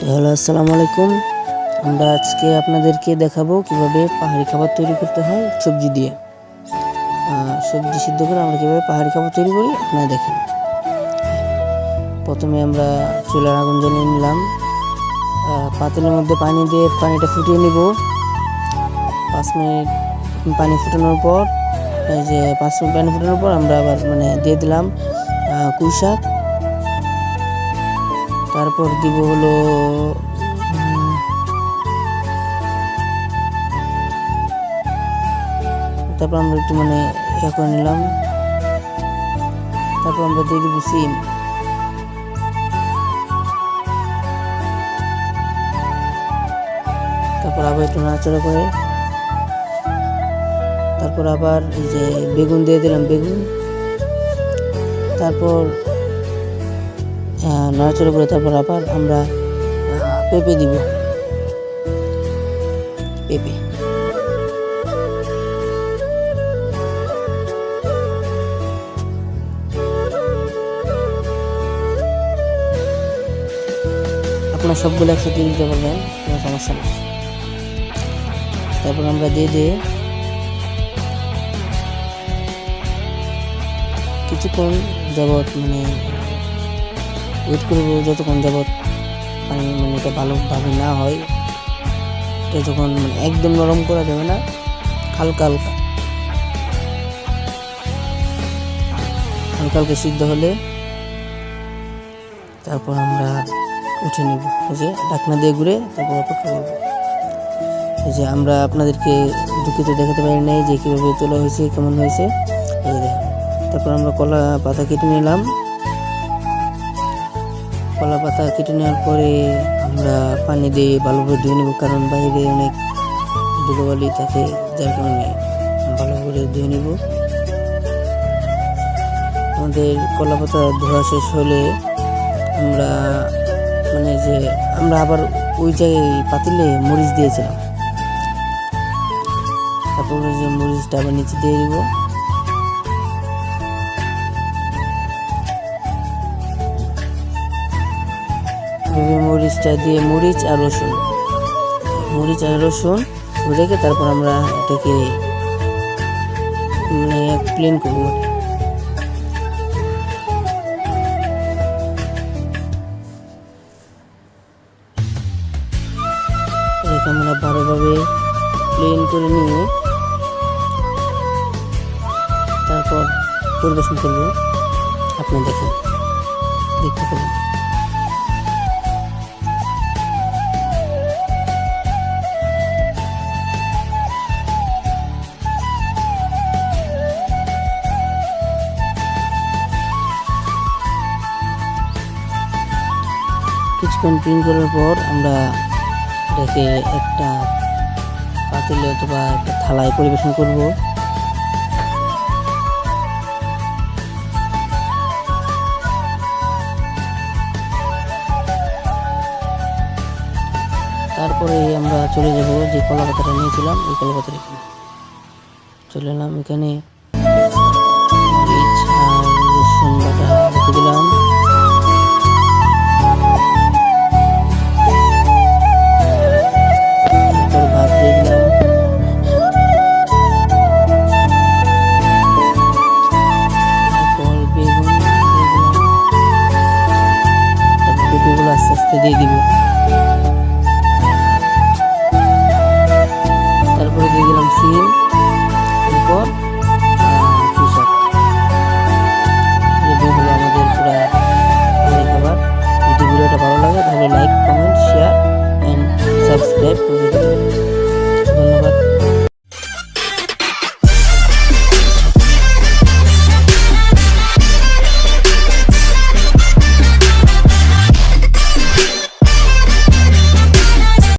Hello, আসসালামু আলাইকুম। আমরা আজকে আপনাদেরকে দেখাবো কিভাবে পাহাড়ি খাবার তৈরি করতে হয় সবজি দিয়ে। সবজি সিদ্ধ করে আমরা কিভাবে পাহাড়ি খাবার তৈরি করি আপনারা দেখেন। প্রথমে আমরা চুলার আগুন জ্বালিয়ে নিলাম। পাতিলের মধ্যে পানি দিয়ে পানিটা ফুটিয়ে নিব। 5 মিনিট পানি ফুটানোর পর এই যে 5 মিনিট পানি ফুটানোর পর আমরা আবার দিয়ে দিলাম পুঁই শাক। তারপর দিব হলো তারপর আমরা একটু ইয়ে করে নিলাম। তারপর আমরা দিয়ে দিব সিম। তারপর আবার একটু নাড়াচাড়া করে তারপর আবার এই যে বেগুন দিয়ে দিলাম বেগুন। তারপর নাড়াচাড়া করে তারপর আবার আমরা পেঁপে দিব। পেঁপে আপনার সবগুলো একসাথে দিতে পারবেন, কোনো সমস্যা নেই। তারপর আমরা দিয়ে কিছুক্ষণ যাবৎ ওয়েট করবো, যতক্ষণ যাবৎ এটা ভালোভাবে না হয়। এটা যখন একদম নরম করা যাবে না, হালকা হালকা সিদ্ধ হলে তারপর আমরা উঠে নিব। এই যে ঢাকনা দিয়ে ঘুরে তারপর অপেক্ষা করব। এই যে আমরা আপনাদেরকে দুঃখিত দেখাতে পারি নাই যে কীভাবে তোলা হয়েছে, কেমন হয়েছে। এই যে তারপর আমরা কলা পাতা কেটে নিলাম। কলা পাতা কেটে নেওয়ার পরে আমরা পানি দিয়ে ভালোভাবে ধুয়ে নেব, কারণ বাইরে অনেক ধুলোবালি থাকে, যার কারণে ভালো করে ধুয়ে নেব। আমাদের কলা পাতা ধোয়া শেষ হলে আমরা আবার ওই জায়গায় পাতিলে মরিচ দিয়েছিলাম। তারপর ওই যে মরিচটা আবার নিচে দিয়ে দিব। মরিচটা দিয়ে মরিচ আর রসুন রেখে তারপর আমরা এটাকে প্লেন করবো। আমরা ভালোভাবে প্লেন করে নিয়ে তারপর পরিবেশন করব। আপনি দেখতে পাবেন। কিছুক্ষণ প্লেন করার পর আমরা এটাকে একটা পাতিলে অথবা একটা থালায় পরিবেশন করব। তারপরে আমরা চলে যাব যে কলা পাতাটা নিয়েছিলাম, ওই কলা পাতাটা চলে এলাম। এখানে মরিচ আর রসুন বাটা রেখে দিলাম। আস্তে আস্তে দিয়ে দিব। তারপরে দিয়ে দিলাম সিম, এরপর পুঁই শাক। হলো আমাদের পুরা খাবার। যদি ভিডিওটা ভালো লাগে তাহলে like, comment, share and subscribe করে দিতে। ধন্যবাদ।